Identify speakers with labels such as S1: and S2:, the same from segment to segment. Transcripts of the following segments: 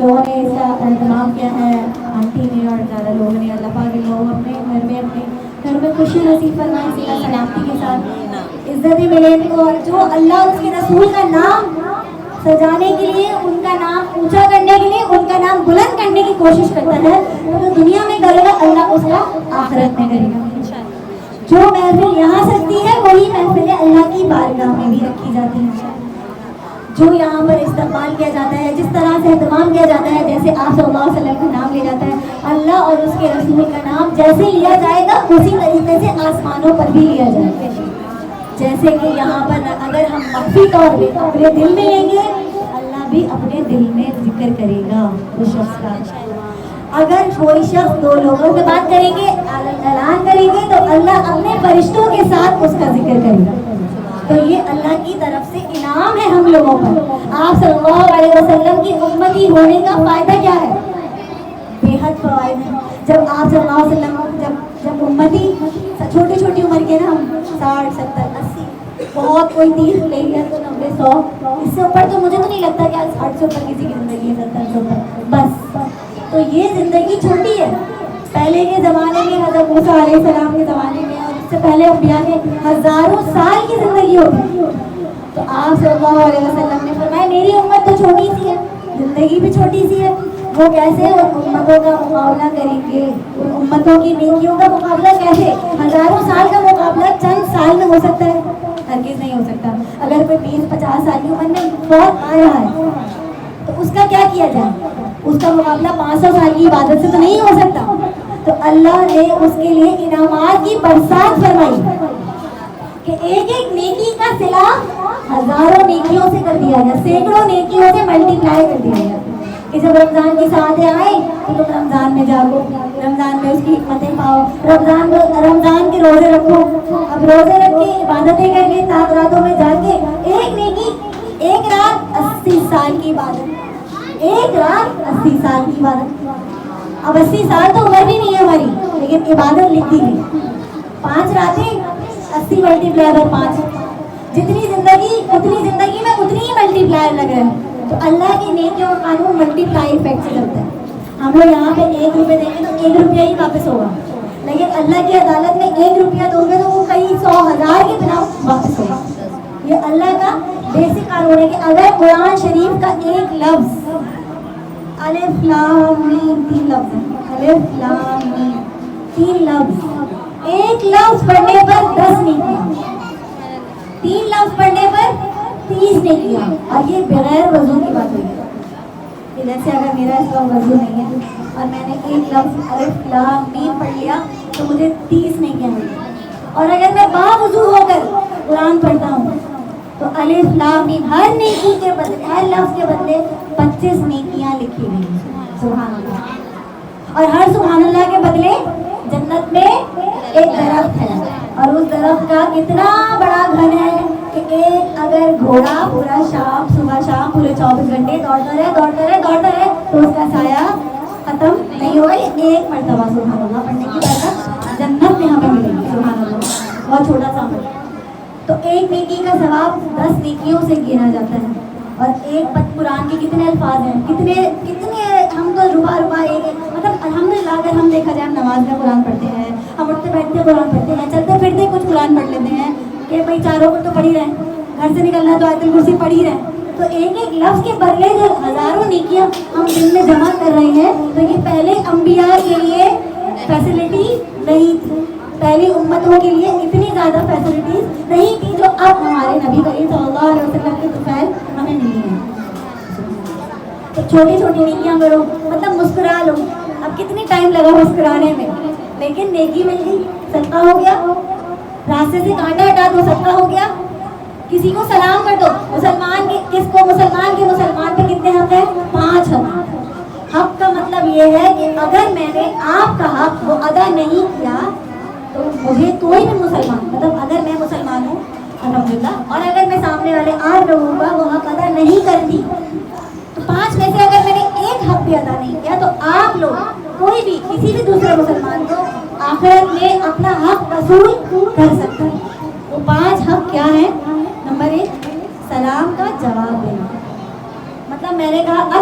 S1: لوگوں نے اس کا اہتمام کیا ہے، آنٹی نے اور زیادہ لوگوں نے. اللہ پاک لوگ اپنے گھر میں خوشی نصیب فرمائے، سیدھا سلامتی کے ساتھ عزتیں ملے ان کو. اور جو اللہ اس کے رسول کا نام سجانے کے لیے، ان کا نام اونچا کرنے کے لیے، ان کا نام بلند کرنے کی کوشش کرتا ہے، تو دنیا میں کرے گا اللہ اس کا آخرت میں کرے گا. جو محفل یہاں سجتی ہے وہی محفل اللہ کی بارگاہ میں بھی رکھی جاتی ہے. جو یہاں پر استقبال کیا جاتا ہے، جس طرح سے اہتمام کیا جاتا ہے، جیسے آپ صلی اللہ علیہ وسلم کا نام لیا جاتا ہے، اللہ اور اس کے رسول کا نام جیسے لیا جائے گا اسی طریقے سے آسمانوں پر بھی لیا جائے گا. جیسے کہ یہاں پر اگر ہم مخفی طور پہ اپنے دل میں لیں گے، اللہ بھی اپنے دل میں ذکر کرے گا اس شخص کا. اگر کوئی شخص دو لوگوں سے بات کریں گے، اعلان کریں گے، تو اللہ اپنے فرشتوں کے ساتھ اس کا ذکر کرے گا. تو یہ اللہ کی طرف سے انعام ہے ہم لوگوں پر. آپ صلی اللہ علیہ وسلم کی امتی ہونے کا فائدہ کیا ہے؟ بے حد فوائد ہیں. جب آپ صلی اللہ علیہ وسلم جب امتی چھوٹی چھوٹی عمر کے نا، ہم 60 70 80 بہت کوئی 30 لے گیا تو 90 100 اس سے اوپر، تو مجھے تو نہیں لگتا کہ آج 60 سے اوپر کسی کی زندگی ہے، 70 سے اوپر بس. تو یہ زندگی چھوٹی ہے. پہلے کے زمانے میں حضرت موسیٰ علیہ السلام کے زمانے میں اور اس سے پہلے انبیاء کے ہزاروں سال کی زندگی ہوتی. تو آپ صلی اللہ علیہ وسلم نے فرمایا میری امت تو چھوٹی سی ہے، زندگی بھی چھوٹی سی ہے. وہ کیسے ان امتوں کا مقابلہ کریں گے؟ ان امتوں کی نیکیوں کا مقابلہ کیسے؟ ہزاروں سال کا مقابلہ چند سال میں ہو سکتا ہے؟ ہرگز نہیں ہو سکتا. اگر کوئی 20 50 سال کی عمر میں بہت آیا ہے تو اس کا کیا کیا جائے؟ اس کا مقابلہ 500 سال کی عبادت سے تو نہیں ہو سکتا. تو اللہ نے اس کے لیے انعامات کی برسات فرمائی کہ ایک ایک نیکی کا صلہ ہزاروں نیکیوں سے کر دیا گیا، سینکڑوں نیکیوں سے ملٹی پلائی کر دیا گیا. کہ جب رمضان کی ساعتیں آئیں تو تم رمضان میں جاگو، رمضان میں اس کی حکمتیں پاؤ، رمضان کے روزے رکھو. اب روزے رکھ کے عبادتیں کر کے تاک راتوں میں جا کے ایک نیکی، ایک رات 80 سال کی عبادت، ایک رات 80 سال کی عبادت. اب 80 سال تو عمر بھی نہیں ہے ہماری، لیکن عبادت لکھ دی گئی. 5 راتیں 80 ملٹی پلائی بائی 5، جتنی زندگی اتنی زندگی میں اتنی ہی ملٹی پلائی لگ رہا ہے. تو اللہ کی نیکیوں کا قانون ملٹی پلائی افیکٹ سے چلتا ہے. ہم لوگ یہاں پہ 1 روپے دیں گے تو 1 روپیہ ہی واپس ہوگا، لیکن اللہ کی عدالت میں 1 روپیہ دو گے تو وہ کئی 100 1000 کے بنا واپس ہوگا. یہ اللہ کا بیسک قانون ہے کہ اگر قرآن شریف کا ایک لفظ، الف لام میم 3 لفظ ہیں، الف لام میم 3 لفظ، ایک لفظ پڑھنے پر 10 نیکیاں، 3 لفظ پڑھنے پر 30 نیکیاں. اور یہ بغیر وضو کی بات ہوئی ہے کہ جیسے اگر میرا اس کا وضو نہیں ہے اور میں نے ایک لفظ الف لام میم پڑھ لیا تو مجھے 30 نیکیاں ملی. اور اگر میں باوضو ہو کر قرآن پڑھتا ہوں تو الف لام میم ہر نیکی کے بدلے، ہر لفظ کے بدلے 25 نیکیاں لکھی گئی. سبحان اللہ. اور ہر سبحان اللہ کے بدلے جنت میں ایک درخت ہے، اور اس درخت کا کتنا بڑا گھن ہے کہ ایک اگر گھوڑا پورا شام صبح شام پورے 24 گھنٹے دوڑتا رہے تو اس کا سایہ ختم نہیں ہوگا. ایک مرتبہ سبحان اللہ پڑھنے کی برکت جنت میں ہمیں ملے گی. سبحان اللہ. بہت چھوٹا سا عمل. تو ایک نیکی کا ثواب 10 نیکیوں سے گنا جاتا ہے. اور ایک قرآن کے کتنے الفاظ ہیں، کتنے ہم تو ربا ایک مطلب الحمدللہ اگر ہم دیکھا جائے، ہم نماز میں قرآن پڑھتے ہیں، ہم اٹھتے بیٹھتے قرآن پڑھتے ہیں، چلتے پھرتے کچھ قرآن پڑھ لیتے ہیں کہ بھائی چاروں کو تو پڑھ ہی رہے ہیں، گھر سے نکلنا تو آیت الکرسی پڑھ ہی رہے ہیں. تو ایک ایک لفظ کے بدلے جو ہزاروں نیکیاں ہم دن میں جمع کر رہے ہیں، تو یہ پہلے انبیاء کے لیے فیسلٹی نہیں تھی. پہلی امتوں کے لیے اتنی زیادہ فیسلٹیز نہیں تھی جو اب ہمارے نبی کریم صلی اللہ علیہ وسلم کے طفیل ہمیں ملی ہیں. تو چھوٹی چھوٹی نیکیاں کرو، مطلب مسکرا لو. اب کتنی ٹائم لگا مسکرانے میں، لیکن نیکی مل گئی، صدقہ ہو گیا. راستے سے کانٹا ہٹا دو، صدقہ ہو گیا. کسی کو سلام کر دو. مسلمان کے کس کو مسلمان پہ کتنے حق ہیں؟ 5 حق. حق کا مطلب یہ ہے کہ اگر میں نے آپ کا حق وہ ادا نہیں کیا تو مجھے کوئی بھی مسلمان، مطلب اگر میں مسلمان ہوں الحمدللہ، اور اگر میں سامنے والے 8 لوگوں کا وہ حق ادا نہیں کرتی تو 5 میں سے اگر میں نے ایک حق بھی ادا نہیں کیا تو آپ لوگ کوئی بھی کسی بھی دوسرے مسلمان کو آخرت میں اپنا حق وصول کر سکتا ہے. وہ 5 حق کیا ہیں؟ نمبر 1 سلام کا جواب دینا. مطلب میں نے کہا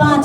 S1: 5,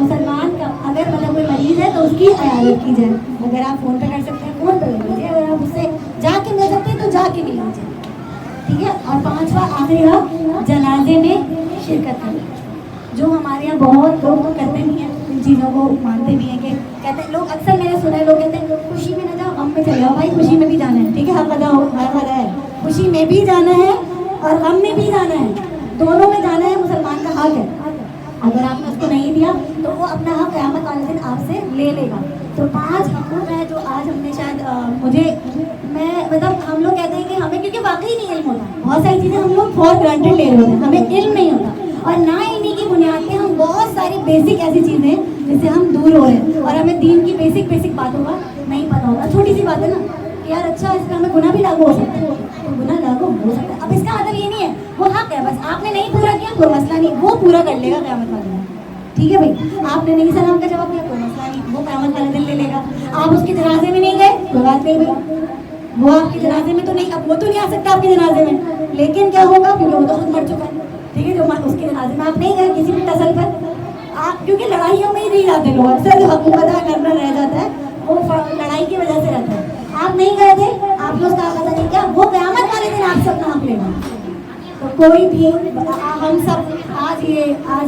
S1: مسلمان کا اگر مطلب کوئی مریض ہے تو اس کی عیادت کی جائے. اگر آپ فون پہ کر سکتے ہیں فون پہ کر لیجیے, اگر آپ اس سے جا کے مل سکتے ہیں تو جا کے مل لیجیے, ٹھیک ہے. اور پانچواں آخری حق جنازے میں شرکت کرنا, جو ہمارے یہاں بہت لوگ کرتے بھی ہیں, ان چیزوں کو مانتے بھی ہیں کہ کہتے ہیں لوگ, اکثر میں نے سنا ہے لوگ کہتے ہیں خوشی میں نہ جاؤ غم میں چلے جاؤ. بھائی خوشی میں بھی جانا ہے, ٹھیک ہے, حق ادا ہو, حق ادا ہے, خوشی میں بھی جانا ہے اور غم میں بھی جانا ہے, دونوں میں جانا ہے. مسلمان کا حق ہے, اگر آپ نے اس کو نہیں دیا تو وہ اپنا حق قیامت والے دن آپ سے لے لے گا. تو 5 حقوق ہیں جو آج ہم نے شاید میں مطلب ہم لوگ کہتے ہیں کہ ہمیں کیونکہ واقعی نہیں علم ہوتا, بہت ساری چیزیں ہم لوگ فور گرانٹیڈ لے رہے ہوتے ہیں, ہمیں علم نہیں ہوتا, اور نہ انہیں کی بنیاد پہ ہم بہت ساری بیسک ایسی چیزیں جس سے ہم دور ہو رہے ہیں, اور ہمیں دین کی بیسک باتوں کا نہیں پتا ہوتا. چھوٹی سی بات ہے نا کہ یار اچھا اس پہ ہمیں گناہ بھی لاگو ہو سکتا ہے, تو گناہ لاگو ہو سکتا ہے. اب اس کا مطلب یہ نہیں ہے, وہ حق ہے, بس آپ نے نہیں پورا کیا کوئی مسئلہ نہیں, وہ پورا کر لے گا قیامت والے دن, ٹھیک ہے بھائی. آپ نے نہیں سلام کا جواب دیا کوئی مسئلہ نہیں, وہ قیامت والے دن لے لے گا. آپ اس کے جنازے میں نہیں گئے کوئی بات نہیں بھائی, وہ آپ کے جنازے میں تو نہیں, اب وہ تو نہیں آ سکتا آپ کے جنازے میں, لیکن کیا ہوگا کیونکہ وہ تو خود مر چکا ہے, ٹھیک ہے. جو اس کے جنازے میں آپ نہیں گئے کسی بھی ٹسل پر, آپ کیونکہ لڑائیوں میں ہی نہیں جاتے لوگ, اکثر جو حقوق ادا کرنا رہ جاتا ہے وہ لڑائی کی وجہ سے رہتا ہے. آپ نہیں گئے تھے, آپ نے اس کا پتہ نہیں کیا, وہ قیامت والے دن آپ سے اپنا حق لے گا. تو کوئی بھی ہم سب آج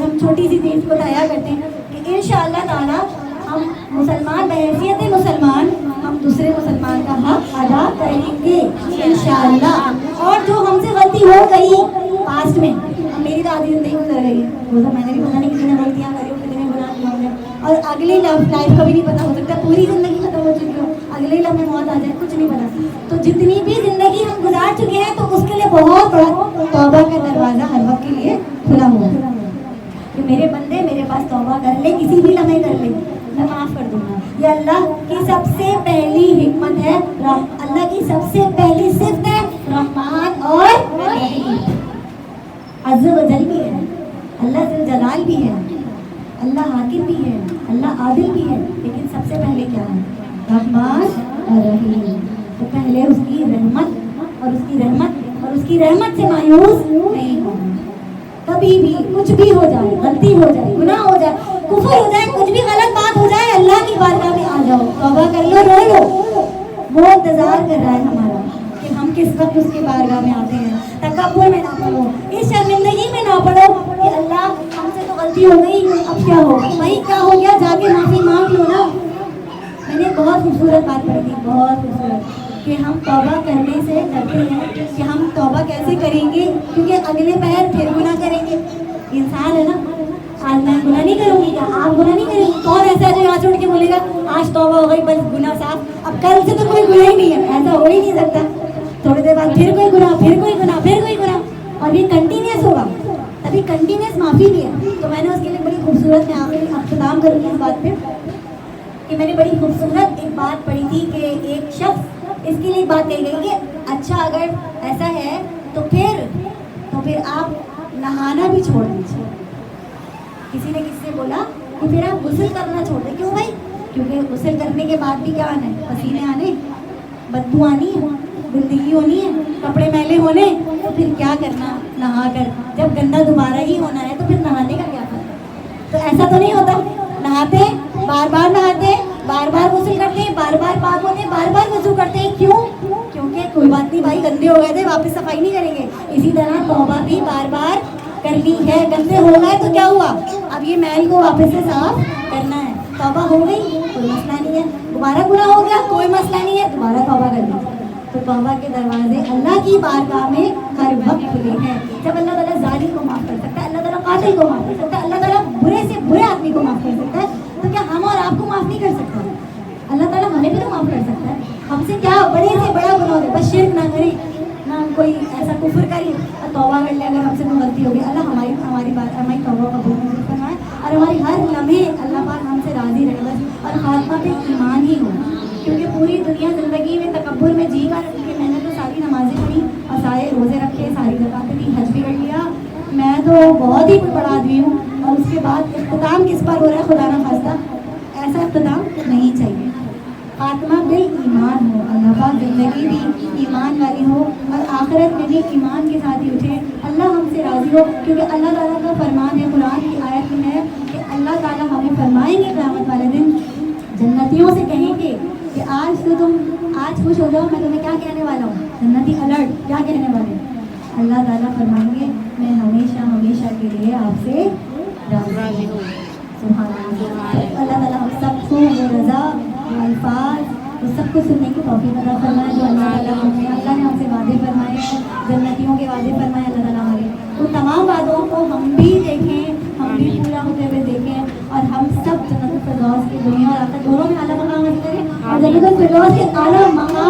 S1: ہم چھوٹی سی چیز کو تیار کرتے ہیں کہ انشاءاللہ تعالی ہم مسلمان بحیثیت مسلمان ہم دوسرے مسلمان کا حق ادا کریں گے انشاءاللہ. اور جو ہم سے غلطی ہو گئی پاسٹ میں, میری تو آدھی زندگی گزر گئی ہے, وہ تو میں نے بھی پتہ نہیں کتنی غلطیاں کری ہوں, کتنے گناہ کیے ہوں گے, اور اگلی لائف کا بھی نہیں پتا, ہو سکتا ہے پوری زندگی ختم ہو چکی ہو, اگلے لمحے موت آ جائے, کچھ نہیں پتا. تو جتنی بھی زندگی ہم گزار چکے ہیں تو اس کے لیے بہت بڑا توبہ کا دروازہ ہر وقت کے لیے کھلا ہوا ہے کہ میرے بندے میرے پاس توبہ کر لے, کسی بھی لمحے کر لے, میں معاف کر دوں گا. یہ اللہ کی سب سے پہلی حکمت ہے, اللہ کی سب سے پہلی صفت ہے رحمان اور رحیم. عز و جل بھی ہے, اللہ ذل جلال بھی ہے, اللہ حاکم بھی ہے, اللہ عادل بھی ہے, لیکن سب سے پہلے کیا ہے, رحمان اور رحیم. تو پہلے اس کی رحمت اور اس کی رحمت اور اس کی رحمت سے مایوس نہیں ہونا. کبھی بھی کچھ بھی ہو جائے, غلطی ہو جائے, گناہ ہو جائے, کفر ہو جائے, کچھ بھی غلط بات ہو جائے, اللہ کی بارگاہ میں آ جاؤ, توبہ کر لو, رو لو. وہ انتظار کر رہا ہے ہمارا کہ ہم کس وقت اس کی بارگاہ میں آتے ہیں. تکبر میں نہ پڑھو, اس شرمندگی میں نہ پڑھو کہ اللہ ہم سے تو غلطی ہو گئی, اب کیا ہوگا. بھائی کیا ہو گیا, جا کے معافی مانگ لو نا. میں نے بہت خوبصورت بات پڑھی تھی, بہت خوبصورت, کہ ہم توبہ کرنے سے ڈرتے ہیں کہ ہم توبہ کیسے کریں گے, کیونکہ اگلے پہر پھر گناہ کریں گے. انسان ہے نا, آج میں گناہ نہیں کروں گی, کیا آپ گناہ نہیں کریں گے, کون ایسا ہے جو یہاں چھوڑ کے بولے گا آج توبہ ہو گئی بس گناہ صاف, اب کل سے تو کوئی گناہ ہی نہیں ہے, ایسا ہو ہی نہیں سکتا. تھوڑی دیر بعد پھر کوئی گناہ, پھر کوئی گناہ, پھر کوئی گناہ, اور یہ کنٹینیوس ہوگا, ابھی کنٹینیوس معافی بھی ہے. تو میں نے اس کے لیے بڑی خوبصورت, میں آخری اختتام کروں گی اس بات پہ, کہ میں نے بڑی خوبصورت ایک بات پڑھی تھی کہ ایک شخص, اس کے لیے ایک بات کہی گئی کہ اچھا اگر ایسا ہے تو پھر آپ نہانا بھی چھوڑ دیجیے. کسی نے کسی سے بولا کہ پھر آپ غسل کرنا چھوڑ دیں. کیوں بھائی, کیونکہ غسل کرنے کے بعد بھی کیا آنا ہے, پسینے آنے, بدبو آنی ہے, گندگی ہونی ہے, کپڑے میلے ہونے, تو پھر کیا کرنا نہا کر, جب گندا دوبارہ ہی ہونا ہے تو پھر نہانے کا کیا فائدہ. تو ایسا تو نہیں ہوتا, نہاتے بار بار, نہاتے بار بار, غسل کرتے ہیں بار بار, پاک ہوتے ہیں بار بار, وضو کرتے ہیں. کیوں, کیونکہ کوئی بات نہیں بھائی, گندے ہو گئے تھے واپس صفائی نہیں کریں گے. اسی طرح توبہ بھی بار بار کرنی ہے. گندے ہو گئے تو کیا ہوا, اب یہ میل کو واپس سے صاف کرنا ہے. توبہ ہو گئی کوئی مسئلہ نہیں ہے, دوبارہ گناہ ہو گیا کوئی مسئلہ نہیں ہے, دوبارہ توبہ کر لی. تو توبہ کے دروازے اللہ کی بارگاہ میں ہر وقت کھلے ہیں. جب اللہ تعالیٰ ظالم کو معاف کر سکتا ہے, اللہ تعالیٰ قاتل کو معاف کر سکتا ہے, اللہ تعالیٰ برے سے برے آدمی کو معاف کر سکتا ہے, تو کیا ہم اور آپ کو معاف نہیں کر سکتا؟ اللہ تعالیٰ ہمیں بھی تو معاف کر سکتا ہے. ہم سے کیا بڑے سے بڑا گناہ ہو, بس شرک نہ کریں, نہ کوئی ایسا کفر کریں, اور توبہ کر لے اگر ہم سے کوئی غلطی ہوگی. اللہ ہماری توبہ قبول فرمائے, اور ہماری ہر لمحے اللہ پاک ہم سے راضی رہے بس, اور خاتمہ پہ ایمان ہی ہو. کیونکہ پوری دنیا زندگی میں تکبر میں جی کر, کہ میں نے تو ساری نمازیں پڑھی اور سارے روزے رکھے, ساری زکاتیں دی, حج بھی کر لیا, میں تو بہت ہی بڑا آدمی ہوں, اور اس کے بعد اختتام کس پر ہو رہا ہے خدا نہ خواستہ, ایسا اختتام نہیں چاہیے. خاتمہ بال ایمان ہو, اللہ پاک زندگی بھی ایمان والی ہو اور آخرت میں بھی ایمان کے ساتھ ہی اٹھے. اللہ ہم سے راضی ہو, کیونکہ اللہ تعالیٰ کا فرمان ہے قرآن کی آیت میں ہے کہ اللہ تعالیٰ ہمیں فرمائیں گے قیامت والے دن, جنتیوں سے کہیں گے کہ آج تو تم آج خوش ہو جاؤ, میں تمہیں کیا کہنے والا ہوں, جنتی الرٹ, کیا کہنے والے ہیں؟ اللہ تعالیٰ فرمائیں گے میں ہمیشہ ہمیشہ کے لیے آپ سے راضی ہوں. سبحان اللہ. اللہ تعالیٰ ہم سب کو وہ رضا, وہ الفاظ, وہ سب کو سننے کی توفیق عطا فرمائے جو اللہ تعالیٰ اللہ نے ہم سے وعدے فرمائے ہیں, جنتیوں کے وعدے فرمائے اللہ تعالیٰ ہمارے. ان تمام وعدوں کو ہم بھی دیکھیں, ہم بھی پورا ہوتے ہوئے دیکھیں, اور ہم سب جنت الفردوس کی دنیا اور آخرت دونوں میں اعلیٰ مقام حاصل کریں, اور جنت الفردوس کے اعلیٰ مقام